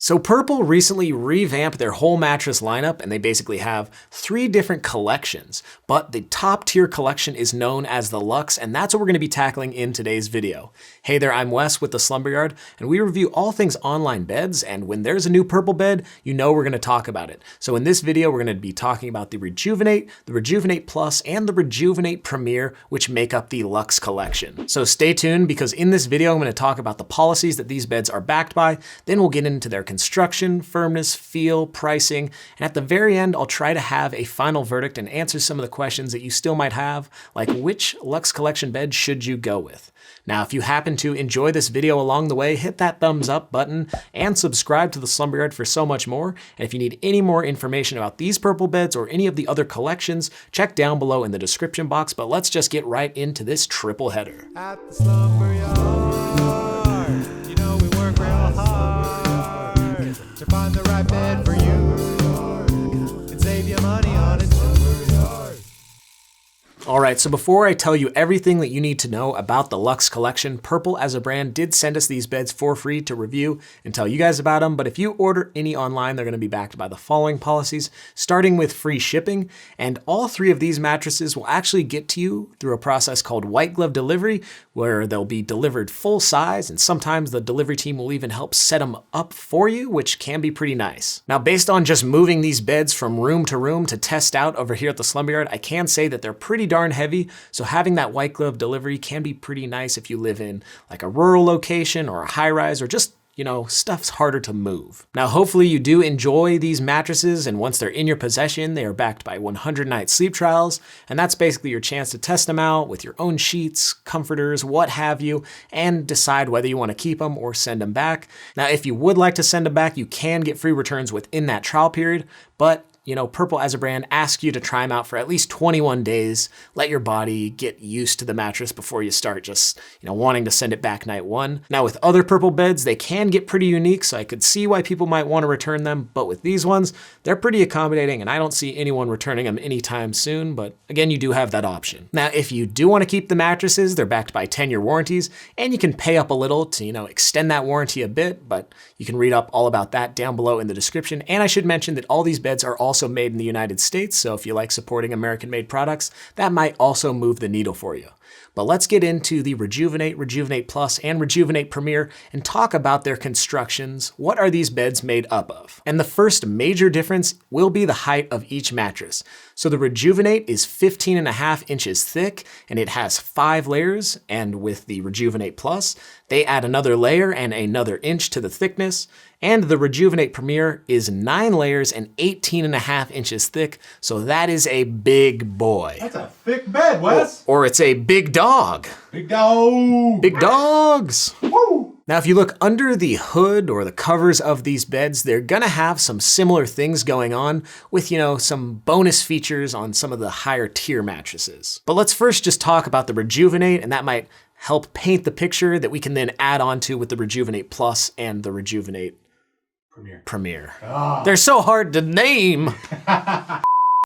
So Purple recently revamped their whole mattress lineup, and they basically have 3 different collections, but the top tier collection is known as the Luxe, and that's what we're going to be tackling in today's video. Hey there, I'm Wes with the Slumber Yard, and we review all things online beds, and when there's a new Purple bed, you know we're going to talk about it. So in this video, we're going to be talking about the Rejuvenate Plus, and the Rejuvenate Premier, which make up the Luxe collection. So stay tuned, because in this video, I'm going to talk about the policies that these beds are backed by, then we'll get into their construction, firmness, feel, pricing, and at the very end, I'll try to have a final verdict and answer some of the questions that you still might have, like which Luxe collection bed should you go with? Now, if you happen to enjoy this video along the way, hit that thumbs up button and subscribe to the Slumber Yard for so much more. And if you need any more information about these Purple beds or any of the other collections, check down below in the description box. But let's just get right into this triple header. At the Slumber Yard, you know we work real hard to find the right bed for you and save you money on it. All right, so before I tell you everything that you need to know about the Luxe collection, Purple as a brand did send us these beds for free to review and tell you guys about them. But if you order any online, they're going to be backed by the following policies, starting with free shipping. And all 3 of these mattresses will actually get to you through a process called white glove delivery, where they'll be delivered full size. And sometimes the delivery team will even help set them up for you, which can be pretty nice. Now, based on just moving these beds from room to test out over here at the Slumber Yard, I can say that they're pretty darn heavy, so having that white glove delivery can be pretty nice if you live in like a rural location or a high rise, or just, you know, stuff's harder to move. Now, hopefully you do enjoy these mattresses, and once they're in your possession, they are backed by 100-night sleep trials, and that's basically your chance to test them out with your own sheets, comforters, what have you, and decide whether you want to keep them or send them back. Now, if you would like to send them back, you can get free returns within that trial period, but you know, Purple as a brand asks you to try them out for at least 21 days. Let your body get used to the mattress before you start just, you know, wanting to send it back night 1. Now, with other Purple beds, they can get pretty unique, so I could see why people might want to return them. But with these ones, they're pretty accommodating, and I don't see anyone returning them anytime soon. But again, you do have that option. Now, if you do want to keep the mattresses, they're backed by 10-year warranties, and you can pay up a little to, you know, extend that warranty a bit. But you can read up all about that down below in the description. And I should mention that all these beds are also made in the United States, so if you like supporting American-made products, that might also move the needle for you. But let's get into the Rejuvenate Plus, and Rejuvenate Premier and talk about their constructions. What are these beds made up of? And the first major difference will be the height of each mattress. So the Rejuvenate is 15.5 inches thick, and it has 5 layers, and with the Rejuvenate Plus, they add another layer and another inch to the thickness. And the Rejuvenate Premier is 9 layers and 18.5 inches thick, so that is a big boy. That's a thick bed, Wes. Or it's a big dog. Big dog. Big dogs. Woo. Now, if you look under the hood or the covers of these beds, they're gonna have some similar things going on with, you know, some bonus features on some of the higher tier mattresses. But let's first just talk about the Rejuvenate, and that might help paint the picture that we can then add on to with the Rejuvenate Plus and the Rejuvenate Premier. Oh. They're so hard to name.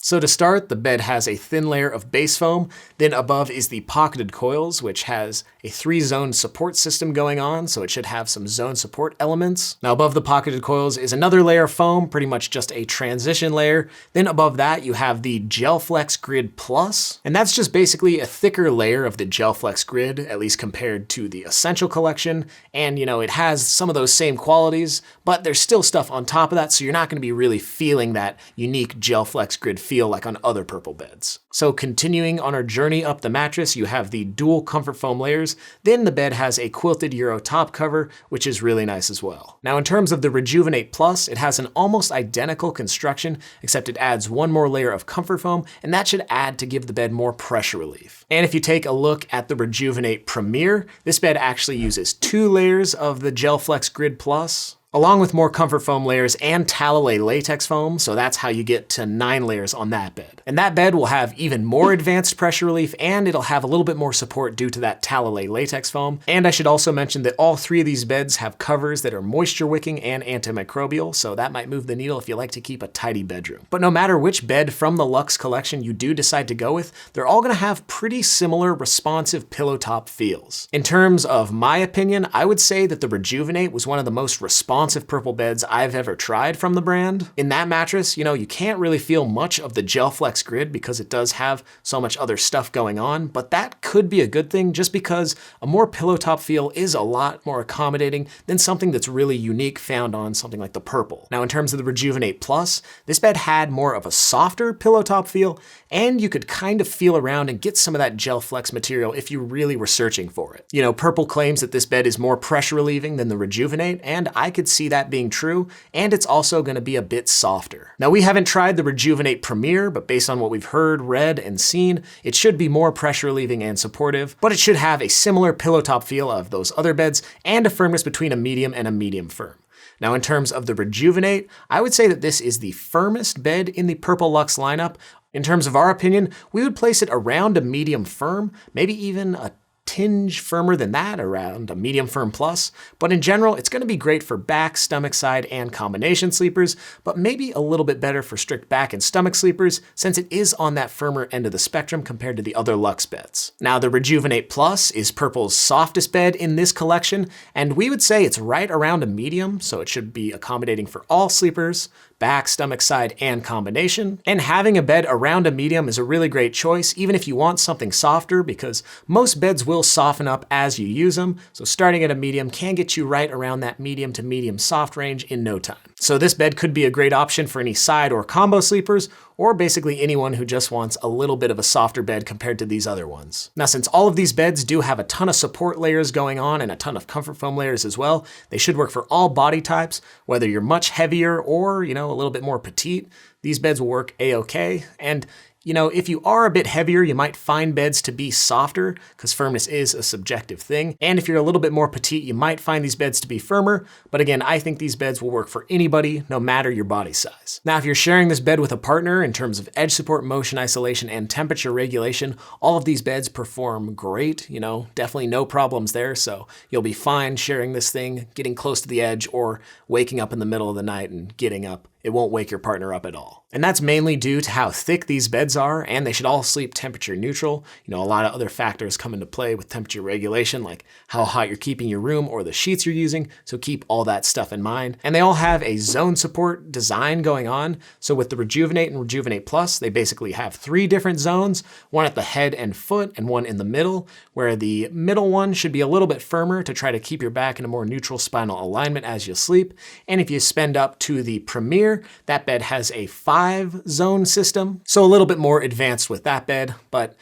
So to start, the bed has a thin layer of base foam. Then above is the pocketed coils, which has a 3-zone support system going on, so it should have some zone support elements. Now above the pocketed coils is another layer of foam, pretty much just a transition layer. Then above that, you have the Gel Flex Grid Plus, and that's just basically a thicker layer of the Gel Flex Grid, at least compared to the Essential collection. And you know, it has some of those same qualities, but there's still stuff on top of that, so you're not gonna be really feeling that unique Gel Flex Grid feel like on other Purple beds. So continuing on our journey up the mattress, you have the dual comfort foam layers. Then the bed has a quilted Euro top cover, which is really nice as well. Now in terms of the Rejuvenate Plus, it has an almost identical construction, except it adds 1 more layer of comfort foam, and that should add to give the bed more pressure relief. And if you take a look at the Rejuvenate Premier, this bed actually uses 2 layers of the Gel Flex Grid Plus, along with more comfort foam layers and Talalay latex foam, so that's how you get to 9 layers on that bed. And that bed will have even more advanced pressure relief, and it'll have a little bit more support due to that Talalay latex foam. And I should also mention that all 3 of these beds have covers that are moisture wicking and antimicrobial, so that might move the needle if you like to keep a tidy bedroom. But no matter which bed from the Luxe collection you do decide to go with, they're all gonna have pretty similar responsive pillow top feels. In terms of my opinion, I would say that the Rejuvenate was one of the most responsive responsive purple beds I've ever tried from the brand. In that mattress, you can't really feel much of the gel flex grid because it does have so much other stuff going on, but that could be a good thing just because a more pillow top feel is a lot more accommodating than something that's really unique found on something like the purple. Now, in terms of the Rejuvenate Plus, this bed had more of a softer pillow top feel, and you could kind of feel around and get some of that gel flex material if you really were searching for it. Purple claims that this bed is more pressure relieving than the Rejuvenate, and I could see that being true, and it's also going to be a bit softer. Now, we haven't tried the Rejuvenate Premier, but based on what we've heard, read, and seen, it should be more pressure relieving and supportive, but it should have a similar pillow top feel of those other beds and a firmness between a medium and a medium firm. Now, in terms of the Rejuvenate, I would say that this is the firmest bed in the Purple Luxe lineup. In terms of our opinion, we would place it around a medium firm, maybe even a tinge firmer than that, around a medium firm plus, but in general, it's going to be great for back, stomach side, and combination sleepers, but maybe a little bit better for strict back and stomach sleepers since it is on that firmer end of the spectrum compared to the other Luxe beds. Now, the Rejuvenate Plus is Purple's softest bed in this collection, and we would say it's right around a medium, so it should be accommodating for all sleepers, back, stomach side, and combination. And having a bed around a medium is a really great choice, even if you want something softer, because most beds will soften up as you use them. So starting at a medium can get you right around that medium to medium soft range in no time. So this bed could be a great option for any side or combo sleepers, or basically anyone who just wants a little bit of a softer bed compared to these other ones. Now, since all of these beds do have a ton of support layers going on and a ton of comfort foam layers as well, they should work for all body types, whether you're much heavier or, a little bit more petite. These beds will work a-okay. And if you are a bit heavier, you might find beds to be softer because firmness is a subjective thing. And if you're a little bit more petite, you might find these beds to be firmer. But again, I think these beds will work for anybody, no matter your body size. Now, if you're sharing this bed with a partner in terms of edge support, motion isolation, and temperature regulation, all of these beds perform great. Definitely no problems there. So you'll be fine sharing this thing, getting close to the edge, or waking up in the middle of the night and getting up. It won't wake your partner up at all. And that's mainly due to how thick these beds are, and they should all sleep temperature neutral. A lot of other factors come into play with temperature regulation, like how hot you're keeping your room or the sheets you're using, so keep all that stuff in mind. And they all have a zone support design going on. So with the Rejuvenate and Rejuvenate Plus, they basically have 3 different zones, one at the head and foot and one in the middle, where the middle one should be a little bit firmer to try to keep your back in a more neutral spinal alignment as you sleep. And if you spend up to the Premier, that bed has a 5-zone system, so a little bit more advanced with that bed, but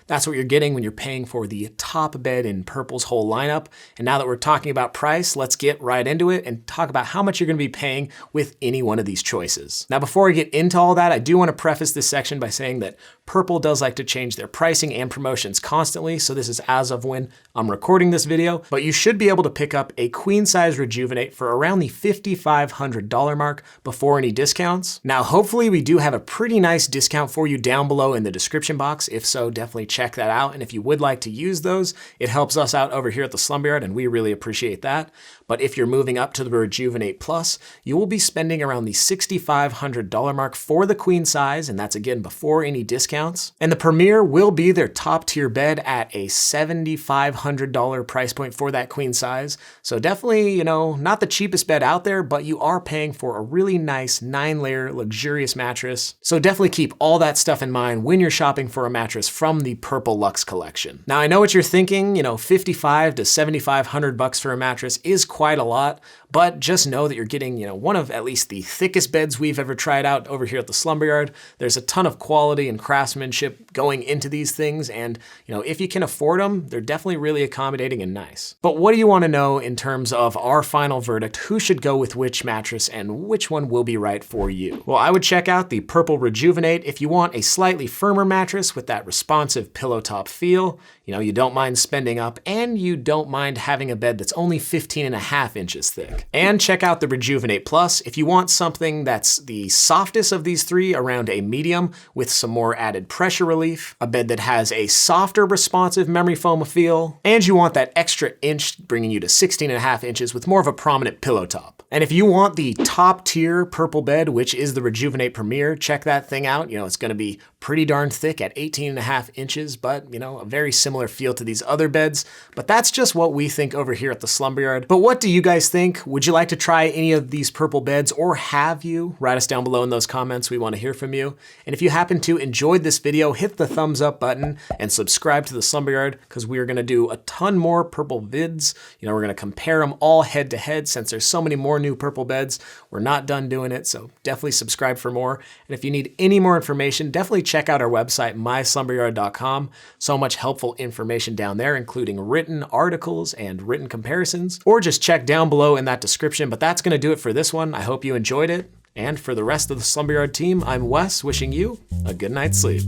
that's what you're getting when you're paying for the top bed in Purple's whole lineup. And now that we're talking about price, let's get right into it and talk about how much you're going to be paying with any one of these choices. Now, before I get into all that, I do want to preface this section by saying that Purple does like to change their pricing and promotions constantly, so this is as of when I'm recording this video, but you should be able to pick up a queen size Rejuvenate for around the $5,500 mark before any discounts. Now, hopefully we do have a pretty nice discount for you down below in the description box. If so, definitely check that out. And if you would like to use those, it helps us out over here at the Slumber Yard, and we really appreciate that. But if you're moving up to the Rejuvenate Plus, you will be spending around the $6,500 mark for the queen size, and that's again before any discounts. And the Premier will be their top tier bed at a $7,500 price point for that queen size. So definitely, not the cheapest bed out there, but you are paying for a really nice 9-layer luxurious mattress. So definitely keep all that stuff in mind when you're shopping for a mattress from the Purple Luxe collection. Now, I know what you're thinking, $5,500 to $7,500 for a mattress is quite a lot, but just know that you're getting, one of at least the thickest beds we've ever tried out over here at the Slumber Yard. There's a ton of quality and craftsmanship going into these things, and if you can afford them, they're definitely really accommodating and nice. But what do you want to know in terms of our final verdict? Who should go with which mattress and which one will be right for you? Well, I would check out the Purple Rejuvenate if you want a slightly firmer mattress with that responsive pillow top feel. You don't mind spending up, and you don't mind having a bed that's only 15.5 inches thick. And check out the Rejuvenate Plus if you want something that's the softest of these 3 around a medium with some more added pressure relief, a bed that has a softer responsive memory foam feel, and you want that extra inch bringing you to 16.5 inches with more of a prominent pillow top. And if you want the top tier purple bed, which is the Rejuvenate Premier, check that thing out. It's going to be pretty darn thick at 18.5 inches, but you know, a very similar feel to these other beds. But that's just what we think over here at the Slumber Yard. But what do you guys think? Would you like to try any of these purple beds, or have you? Write us down below in those comments. We want to hear from you. And if you happen to enjoyed this video, hit the thumbs up button and subscribe to the Slumber Yard, because we are going to do a ton more purple vids. You know, we're going to compare them all head to head since there's so many more new purple beds. We're not done doing it, so definitely subscribe for more. And if you need any more information, definitely check out our website, myslumberyard.com. So much helpful information down there, including written articles and written comparisons, or just check down below in that description. But that's going to do it for this one. I hope you enjoyed it. And for the rest of the Slumber Yard team, I'm Wes, wishing you a good night's sleep.